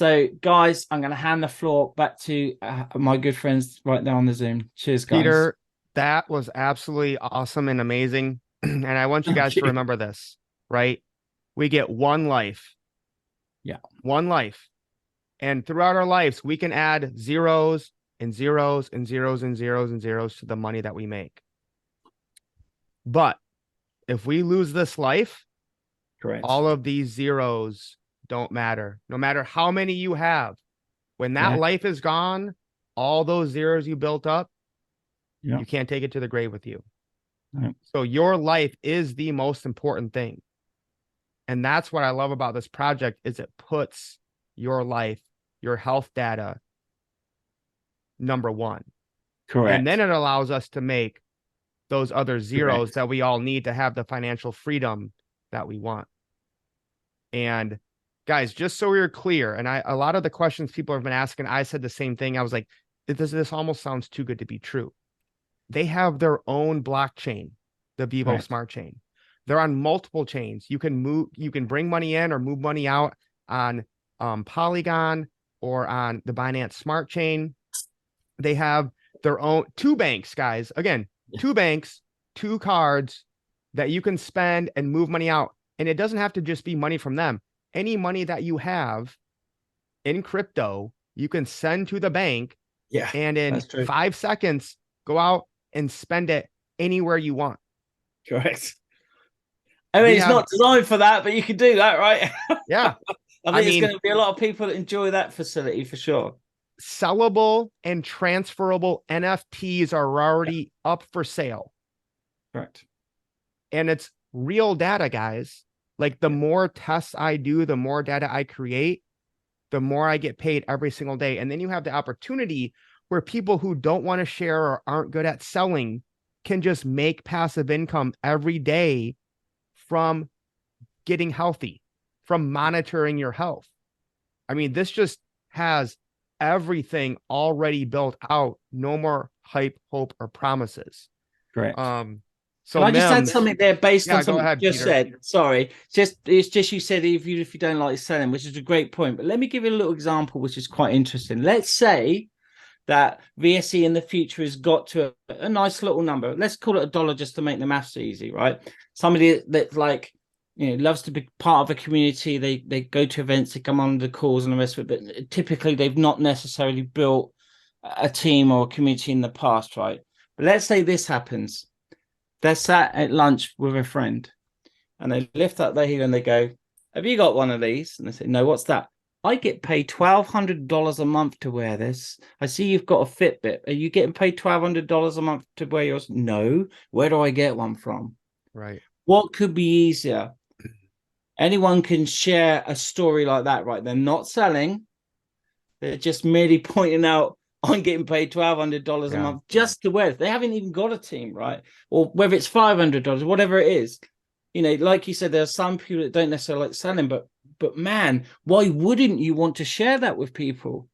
So, guys, I'm going to hand the floor back to my good friends right there on the Zoom. Cheers, guys. Peter, that was absolutely awesome and amazing. And I want you guys Thank to you. remember this, right? We get one life, Yeah, one life. And throughout our lives, we can add zeros and zeros and zeros and zeros and zeros to the money that we make. But if we lose this life, correct. all of these zeros don't matter. No matter how many you have, when that Yeah, life is gone, all those zeros you built up, yeah. you can't take it to the grave with you. No. So your life is the most important thing. And that's what I love about this project is it puts your life, your health data number one. And then Correct. it allows us to make those other zeros Correct. that we all need to have the financial freedom that we want. And guys, just so we're clear, and a lot of the questions people have been asking, I said the same thing. I was like, this almost sounds too good to be true. They have their own blockchain, the VyVo Correct. smart chain. They're on multiple chains. You can bring money in or move money out on Polygon or on the Binance Smart Chain. They have their own two banks, guys. Again, two banks, two cards that you can spend and move money out. And it doesn't have to just be money from them. Any money that you have in crypto, you can send to the bank Yeah, and in that's true. 5 seconds, go out and spend it anywhere you want. Correct. I mean, We it's have, not designed for that, but you can do that, right? yeah, I I think there's mean, going to be a lot of people that enjoy that facility for sure. sellable and transferable NFTs are already up for sale. Correct. And it's real data, guys. Like the Yeah. more tests I do, the more data I create, the more I get paid every single day. And then you have the opportunity where people who don't want to share or aren't good at selling can just make passive income every day from getting healthy, from monitoring your health. I mean, this just has everything already built out. No more hype, hope, or promises. Correct. Um, Can so I just add Mims, something there based on yeah, go something ahead, you just Peter. said? Sorry, it's just you said if you don't like selling, which is a great point. But let me give you a little example, which is quite interesting. Let's say that VSE in the future has got to a nice little number. Let's call it $1 just to make the maths easy, right? Somebody that like loves to be part of a community. They go to events, they come on the calls and the rest of it. But typically they've not necessarily built a team or a community in the past, right? But let's say this happens. They're sat at lunch with a friend and they lift up their heel and they go, "Have you got one of these?" And they say, "No, what's that?" "I get paid $1,200 a month to wear this. I see you've got a Fitbit. Are you getting paid $1,200 a month to wear yours?" "No." "Where do I get one from?" Right. What could be easier? Anyone can share a story like that, right? They're not selling. They're just merely pointing out, "I'm getting paid $1,200 a Yeah. month just to wear it." They haven't even got a team, right? Or whether it's $500, whatever it is. Like you said, there are some people that don't necessarily like selling, but man, why wouldn't you want to share that with people?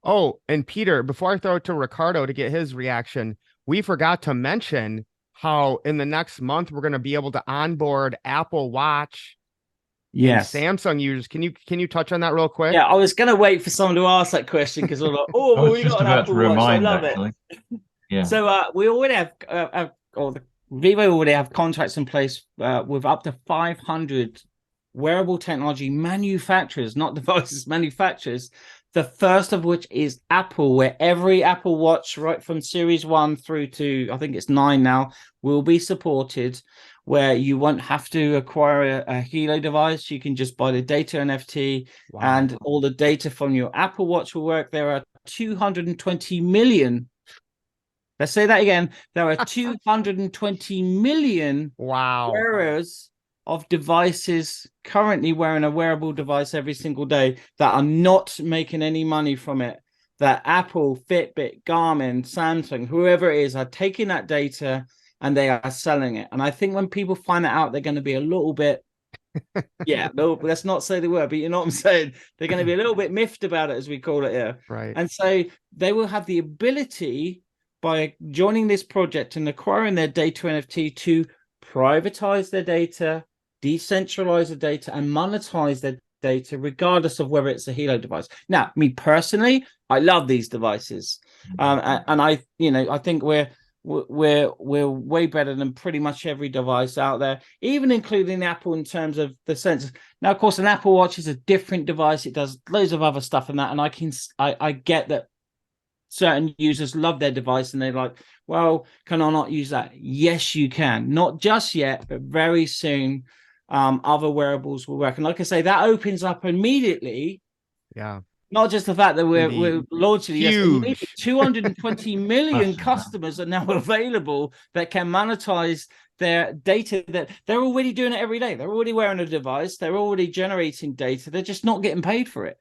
Oh, and Peter, before I throw it to Ricardo to get his reaction, we forgot to mention how in the next month we're going to be able to onboard Apple Watch and Yes. Samsung users. Can you touch on that real quick? Yeah, I was going to wait for someone to ask that question because we're like, oh, I well, was we got just an about to Apple Watch. So I remind, love it. actually. Yeah. So we already or the Vivo already have contracts in place with up to 500 wearable technology manufacturers, not devices, manufacturers. The first of which is Apple, where every Apple Watch, right from Series 1 through to, I think it's 9 now, will be supported, where you won't have to acquire a Hilo device. You can just buy the data NFT and Wow. all the data from your Apple Watch will work. There are 220 million. Let's say that again. There are 220 million Wow. wearers of devices currently wearing a wearable device every single day that are not making any money from it. That Apple, Fitbit, Garmin, Samsung, whoever it is, are taking that data and they are selling it. And I think when people find that out, they're going to be a little bit, yeah, no, let's not say the word, but you know what I'm saying? They're going to be a little bit miffed about it, as we call it here. Right. And so they will have the ability by joining this project and acquiring their data NFT to privatize their data, decentralize the data, and monetize their data, regardless of whether it's a Helo device. Now, me personally, I love these devices, and I think we're way better than pretty much every device out there, even including Apple in terms of the sensors. Now, of course, an Apple Watch is a different device; it does loads of other stuff in that, and I get that certain users love their device and they're like, well, can I not use that? Yes, you can. Not just yet, but very soon, other wearables will work. And like I say, that opens up immediately. Yeah. Not just the fact that we're launching huge. 220 million customers are now available that can monetize their data, that they're already doing it every day. They're already wearing a device. They're already generating data. They're just not getting paid for it.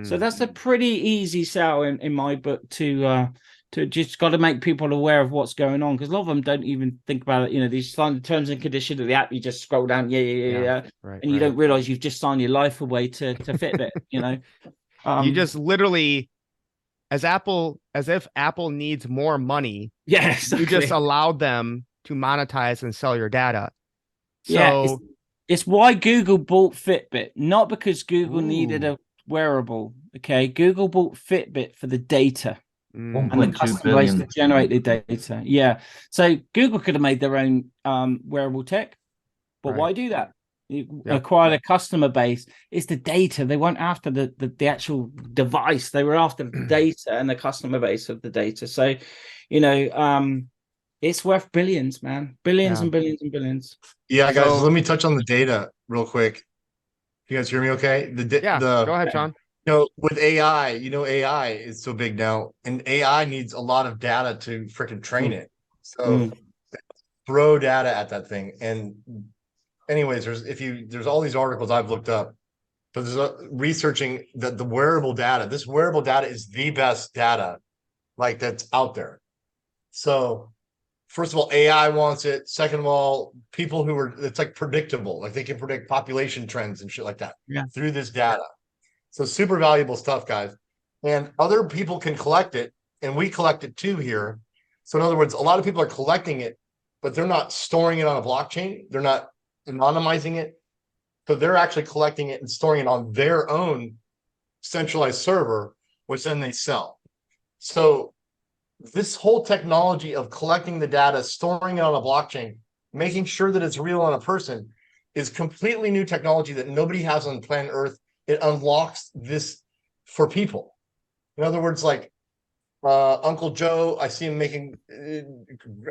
So that's a pretty easy sell in my book to just got to make people aware of what's going on, because a lot of them don't even think about it. You know, these signed terms and conditions of the app, you just scroll down, yeah, right, and you don't realize you've just signed your life away to Fitbit. You know, you just literally, as if Apple needs more money. Yeah, exactly. You just allowed them to monetize and sell your data. So yeah, it's why Google bought Fitbit, not because Google needed a wearable. Okay, Google bought Fitbit for the data and the customer base to generate the data. Yeah, so Google could have made their own wearable tech, but why do that? You acquired a customer base. It's the data. They weren't after the actual device. They were after the data and the customer base of the data. So, you know, it's worth billions, man. Billions and billions and billions. Yeah, guys, let me touch on the data real quick. You guys hear me okay? Go ahead, Sean. You know, with AI, AI is so big now, and AI needs a lot of data to freaking train it. So throw data at that thing. And anyways, there's all these articles I've looked up, but there's researching the wearable data. This wearable data is the best data like that's out there. So first of all, AI wants it. Second of all, people it's like predictable, like they can predict population trends and shit like that through this data. So super valuable stuff, guys. And other people can collect it, and we collect it too here. So in other words, a lot of people are collecting it, but they're not storing it on a blockchain. They're not anonymizing it. So they're actually collecting it and storing it on their own centralized server, which then they sell. So this whole technology of collecting the data, storing it on a blockchain, making sure that it's real on a person is completely new technology that nobody has on planet Earth. It unlocks this for people. In other words, like Uncle Joe, I see him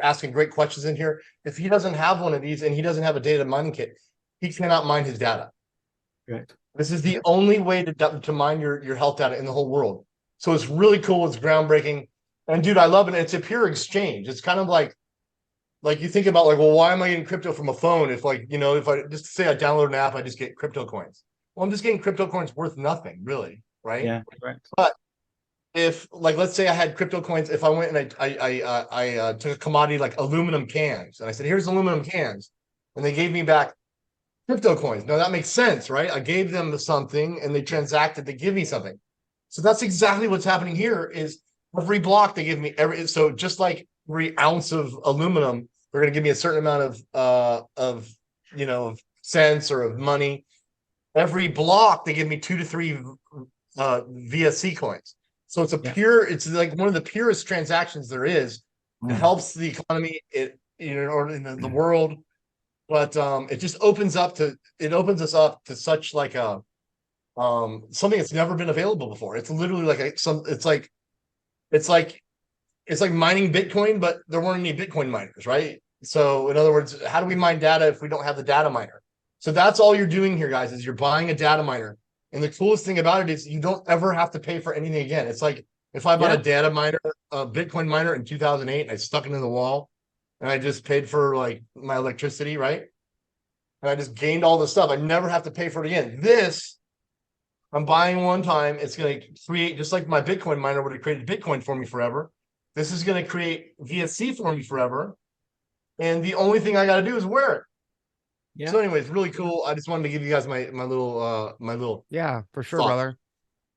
asking great questions in here. If he doesn't have one of these and he doesn't have a data mining kit, he cannot mine his data. Right. This is the only way to mine your health data in the whole world. So it's really cool. It's groundbreaking. And dude, I love it. It's a pure exchange. It's kind of like you think about like, well, why am I getting crypto from a phone? If if I just say I download an app, I just get crypto coins. Well, I'm just getting crypto coins worth nothing, really, right? Yeah, right. But if let's say I had crypto coins, if I went and I took a commodity like aluminum cans, and I said, here's aluminum cans, and they gave me back crypto coins. Now that makes sense, right? I gave them something and they transacted, they give me something. So that's exactly what's happening here is every block they give me so just like every ounce of aluminum, they're going to give me a certain amount of cents or of money. Every block they give me 2 to 3 VSC coins. So it's it's like one of the purest transactions there is. It helps the economy, or in the world, but it just opens us up to such like a something that's never been available before. It's literally like it's like mining Bitcoin, but there weren't any Bitcoin miners, right? So in other words, how do we mine data if we don't have the data miner? So that's all you're doing here, guys, is you're buying a data miner. And the coolest thing about it is you don't ever have to pay for anything again. It's like if I bought a data miner, a Bitcoin miner in 2008, and I stuck it in the wall, and I just paid for like my electricity, right? And I just gained all this stuff. I never have to pay for it again. This, I'm buying one time. It's going to create, just like my Bitcoin miner would have created Bitcoin for me forever. This is going to create VSC for me forever. And the only thing I got to do is wear it. Yeah. So anyways, really cool. I just wanted to give you guys my little yeah, for sure, brother.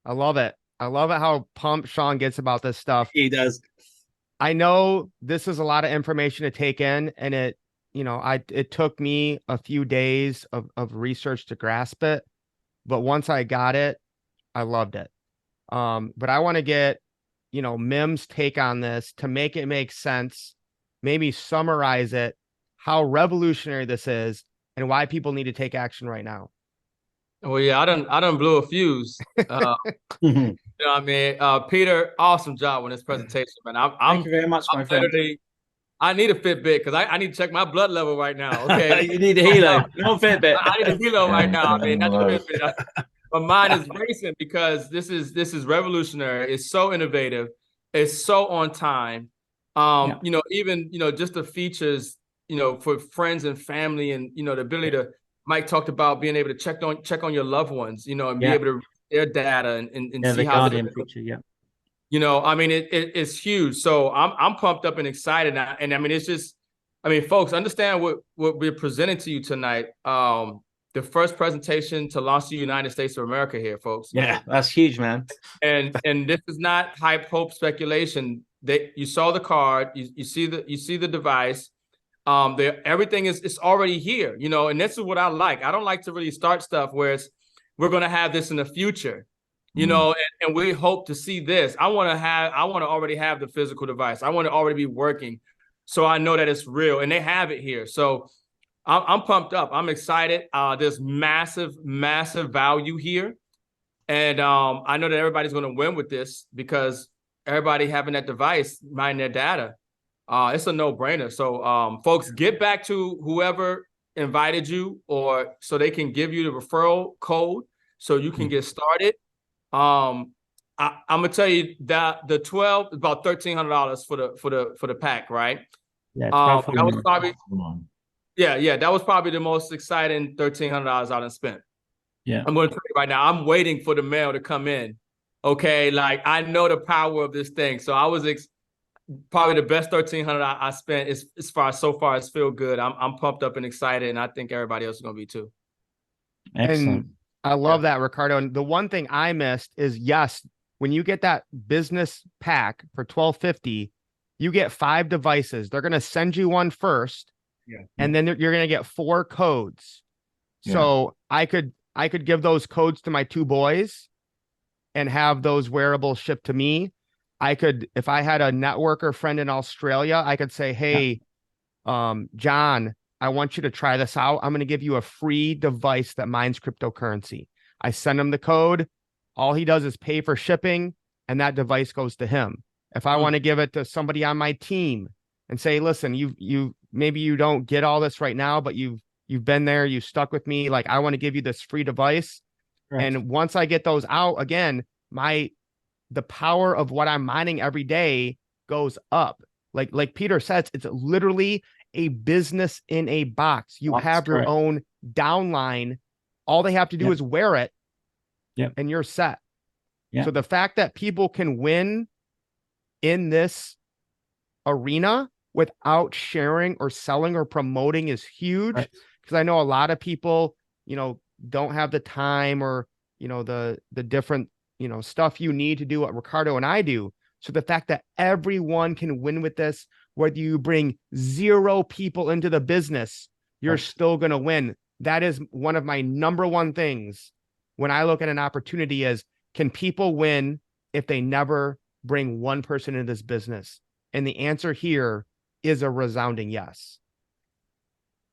I love it. I love it how pumped Sean gets about this stuff. He does. I know this is a lot of information to take in, and it took me a few days of research to grasp it, but once I got it, I loved it. But I want to get, Mim's take on this to make it make sense, maybe summarize it, how revolutionary this is, and why people need to take action right now. Well, yeah, I done blew a fuse. You know what I mean? Peter, awesome job on this presentation, man. Thank you very much, my friend. Literally, I need a Fitbit because I need to check my blood level right now. Okay. You need a Hilo, no Fitbit. I need a Hilo right now. I mean, not the Fitbit. My mind is racing because this is revolutionary. It's so innovative. It's so on time. Even just the features, for friends and family, and the ability to. Mike talked about being able to check on your loved ones, and be able to read their data and see the how Guardian feature, I mean, it's huge. So I'm pumped up and excited, and I mean, it's just, I mean, folks, understand what we're presenting to you tonight. The first presentation to launch the United States of America here, folks. Yeah, that's huge, man. And this is not hype, hope, speculation. You saw the card, you see the device. Everything is already here, and this is what I like. I don't like to really start stuff where we're going to have this in the future, and we hope to see this. I want to already have the physical device. I want to already be working, so I know that it's real, and they have it here. So I'm pumped up. I'm excited. There's massive value here, and I know that everybody's going to win with this because everybody having that device, mining their data. It's a no-brainer. So, folks, get back to whoever invited you, or so they can give you the referral code so you can get started. I'm gonna tell you that the 12 is about $1,300 for the pack, right? Yeah, that was probably that was probably the most exciting $1,300 I done spent. Yeah, I'm going to tell you right now. I'm waiting for the mail to come in. Okay, like I know the power of this thing, so I was probably the best $1,300 I spent as far as feel good. I'm pumped up and excited, and I think everybody else is gonna be too. Excellent. And I love that, Ricardo. And the one thing I missed is, yes, when you get that business pack for $1,250, you get 5 devices. They're gonna send you one first, and then you're gonna get 4 codes. Yeah. So I could give those codes to my 2 boys and have those wearables shipped to me. I could, if I had a networker friend in Australia, I could say, hey, John, I want you to try this out. I'm going to give you a free device that mines cryptocurrency. I send him the code. All he does is pay for shipping, and that device goes to him. If I want to give it to somebody on my team and say, listen, you maybe you don't get all this right now, but you've been there, you stuck with me. Like, I want to give you this free device. Right. And once I get those out, again, the power of what I'm mining every day goes up. Like Peter says, it's literally a business in a box. You have your own downline. All they have to do is wear it, and you're set. So the fact that people can win in this arena without sharing or selling or promoting is huge. Because I know a lot of people, don't have the time or, the different stuff you need to do what Ricardo and I do. So the fact that everyone can win with this, whether you bring 0 people into the business, you're still going to win. That is one of my number one things when I look at an opportunity is, can people win if they never bring one person into this business? And the answer here is a resounding yes.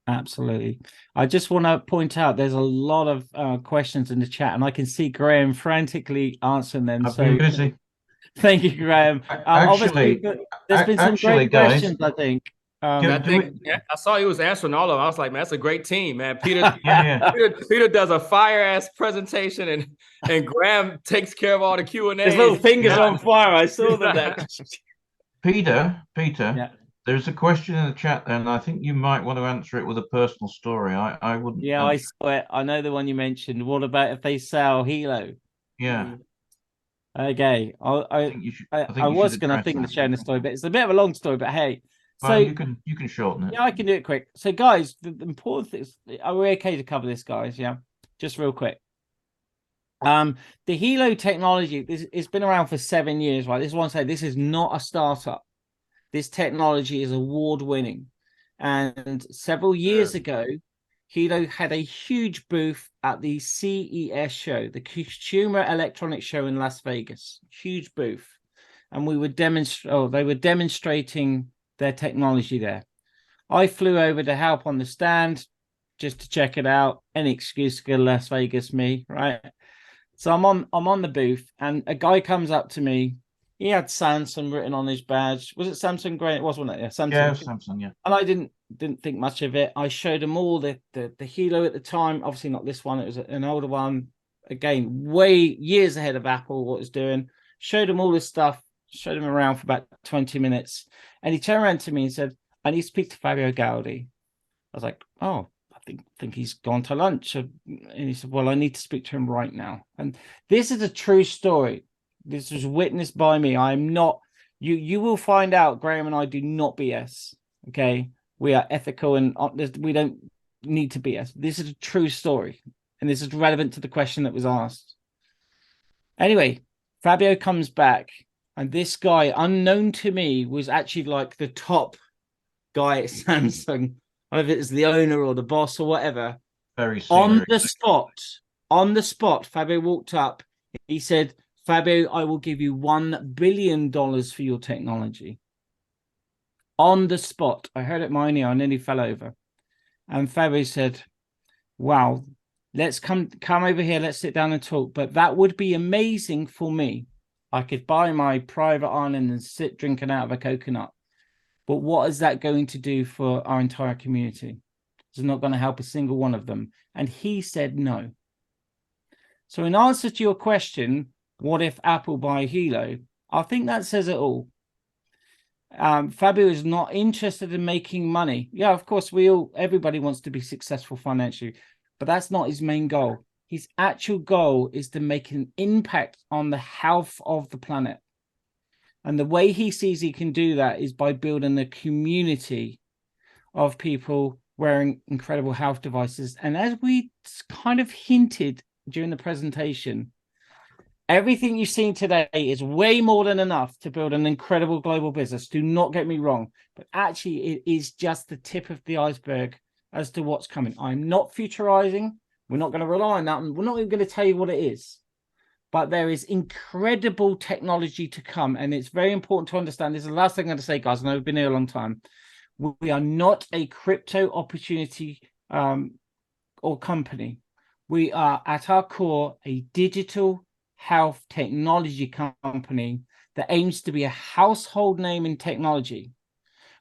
Absolutely. I just want to point out there's a lot of questions in the chat, and I can see Graham frantically answering them. I've been busy. Thank you, Graham. Actually, there's been some great guys, questions, I think. I saw he was answering all of them. I was like, man, that's a great team, man. Peter, Peter does a fire-ass presentation, and Graham takes care of all the Q&A. His little fingers on fire. I saw that. Peter, there's a question in the chat there, and I think you might want to answer it with a personal story. I wouldn't. Yeah, I saw it. I know the one you mentioned. What about if they sell Hilo? Yeah. Okay. I was going to think of sharing the story, but it's a bit of a long story. But hey, well, you can shorten it. Yeah, I can do it quick. So, guys, the important thing is, are we okay to cover this, guys? Yeah, just real quick. The Hilo technology, it's been around for 7 years, right? This is what I'm saying. This is not a startup. This technology is award-winning. And several years ago, Hilo had a huge booth at the CES show, the Consumer Electronics Show in Las Vegas. Huge booth. And we were they were demonstrating their technology there. I flew over to help on the stand just to check it out. Any excuse to go to Las Vegas, me, right? So I'm on the booth, and a guy comes up to me. He had Samsung written on his badge. Was it Samsung? Great, it was, wasn't it? Yeah, Samsung. Yeah, Samsung. Yeah. And I didn't think much of it. I showed him all the Hilo at the time. Obviously not this one. It was an older one. Again, way years ahead of Apple, what it's doing. Showed him all this stuff. Showed him around for about 20 minutes. And he turned around to me and said, I need to speak to Fabio Gaudi. I was like, oh, I think he's gone to lunch. And he said, well, I need to speak to him right now. And this is a true story. This was witnessed by me. I'm not, you will find out, Graham and I do not BS. Okay. We are ethical and we don't need to BS. This is a true story. And this is relevant to the question that was asked. Anyway, Fabio comes back, and this guy, unknown to me, was actually like the top guy at Samsung. I don't know if it's the owner or the boss or whatever. Very senior. On the spot, Fabio walked up. He said, Fabio, I will give you $1 billion for your technology. On the spot. I heard it in my ear. I nearly fell over. And Fabio said, wow, let's come over here. Let's sit down and talk. But that would be amazing for me. I could buy my private island and sit drinking out of a coconut. But what is that going to do for our entire community? It's not going to help a single one of them. And he said no. So in answer to your question, what if Apple buy Hilo? I think that says it all. Fabio is not interested in making money. Yeah, of course, everybody wants to be successful financially, but that's not his main goal. His actual goal is to make an impact on the health of the planet. And the way he sees he can do that is by building a community of people wearing incredible health devices. And as we kind of hinted during the presentation, everything you've seen today is way more than enough to build an incredible global business. Do not get me wrong, but actually it is just the tip of the iceberg as to what's coming. I'm not futurizing. We're not going to rely on that. We're not even going to tell you what it is. But there is incredible technology to come. And it's very important to understand. This is the last thing I'm going to say, guys. I know we've been here a long time. We are not a crypto opportunity or company. We are at our core a digital health technology company that aims to be a household name in technology.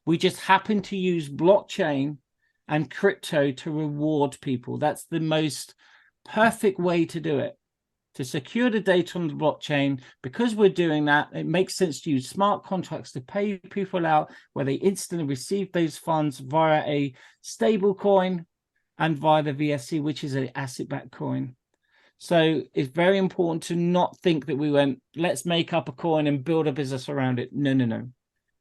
We just happen to use blockchain and crypto to reward people. That's the most perfect way to do it. To secure the data on the blockchain, because we're doing that, it makes sense to use smart contracts to pay people out where they instantly receive those funds via a stable coin and via the VSC, which is an asset-backed coin. So it's very important to not think that we went, let's make up a coin and build a business around it. No.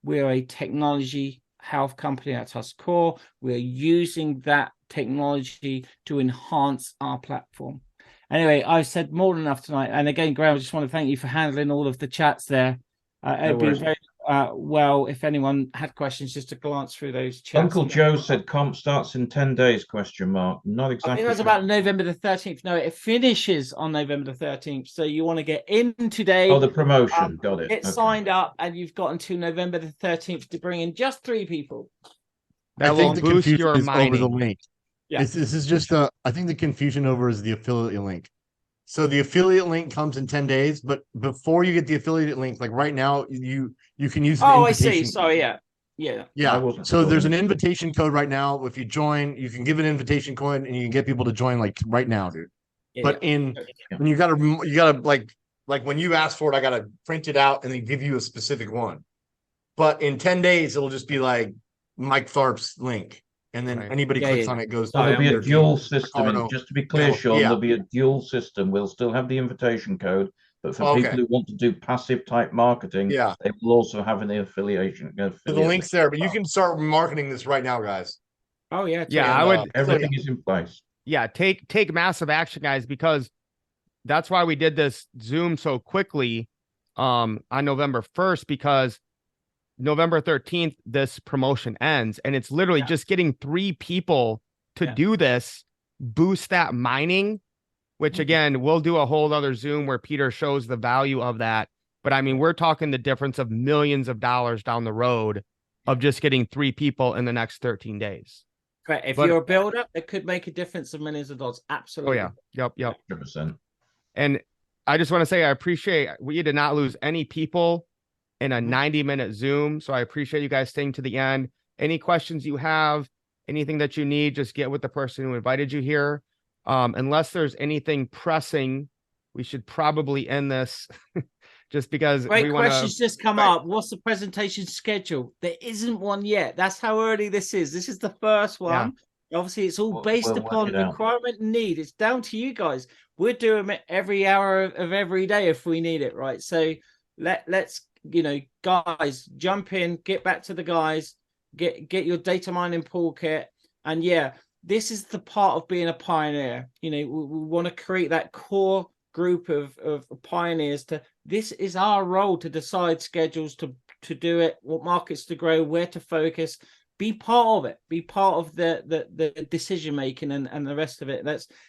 We're a technology health company at its core. We're using that technology to enhance our platform. Anyway, I've said more than enough tonight. And again, Graham, I just want to thank you for handling all of the chats there. It'd be very well if anyone had questions, just to glance through those chats. Uncle Joe said comp starts in 10 days, question mark. Not exactly. I think that's about November the 13th. No, it finishes on November the 13th. So you want to get in today. Oh, the promotion. Got it. Get signed up, and you've got until November the 13th to bring in just 3 people. That will boost your mining. Over the link. Yeah. This is just I think the confusion over is the affiliate link. So the affiliate link comes in 10 days, but before you get the affiliate link, like right now, you can use. Oh, I see. Sorry, yeah. So there's an invitation code right now. If you join, you can give an invitation code, and you can get people to join like right now, dude. When you gotta like when you ask for it, I gotta print it out and then give you a specific one. But in 10 days, it'll just be like Mike Tharp's link. And then anybody clicks on it goes. So there'll be a dual system. And just to be clear, Sean, there'll be a dual system. We'll still have the invitation code, but for people who want to do passive type marketing, they will also have an affiliation. The link's there, but you can start marketing this right now, guys. Oh yeah, I would. Everything is in place. Yeah, take massive action, guys, because that's why we did this Zoom so quickly on November 1st, because November 13th, this promotion ends, and it's literally just getting 3 people to do this, boost that mining, which again, we'll do a whole other Zoom where Peter shows the value of that. But I mean, we're talking the difference of millions of dollars down the road of just getting 3 people in the next 13 days. Correct. If you're a builder, it could make a difference of millions of dollars. Absolutely. Oh yeah. Yep. 100%. And I just want to say, I appreciate we did not lose any people in a 90-minute Zoom. So I appreciate you guys staying to the end. Any questions you have, anything that you need, just get with the person who invited you here. Unless there's anything pressing, we should probably end this just because great questions just come up. What's the presentation schedule? There isn't one yet. That's how early this is. This is the first one. Yeah. Obviously, it's all based upon requirement and need. It's down to you guys. We're doing it every hour of every day if we need it, right? So let's guys, jump in, get back to the guys, get your data mining pool kit, and this is the part of being a pioneer. We want to create that core group of pioneers. This is our role to decide schedules, to do it, what markets to grow, where to focus. Be part of it. Be part of the decision making and the rest of it.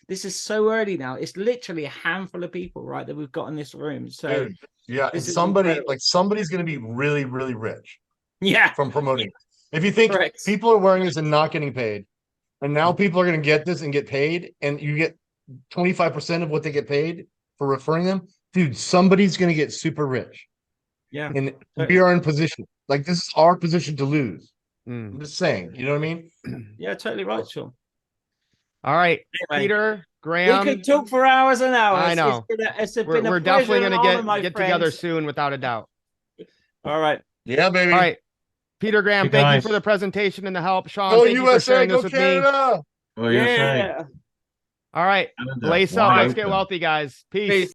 This is so early now. It's literally a handful of people, right, that we've got in this room. So and somebody's going to be really, really rich. Yeah, from promoting. If you think people are wearing this and not getting paid, and now people are going to get this and get paid, and you get 25% of what they get paid for referring them, dude, somebody's going to get super rich. Yeah. And we are in position. Like, this is our position to lose. I'm just saying, you know what I mean? Yeah, totally right, Sean. All right, anyway, Peter, Graham. We could talk for hours and hours. I know. We're definitely going to get together soon, without a doubt. All right. Yeah, baby. All right. Peter, Graham, thank you for the presentation and the help. Sean, thank you for sharing this with Canada. me. USA. All right. Lace up. Let's get wealthy, guys. Peace.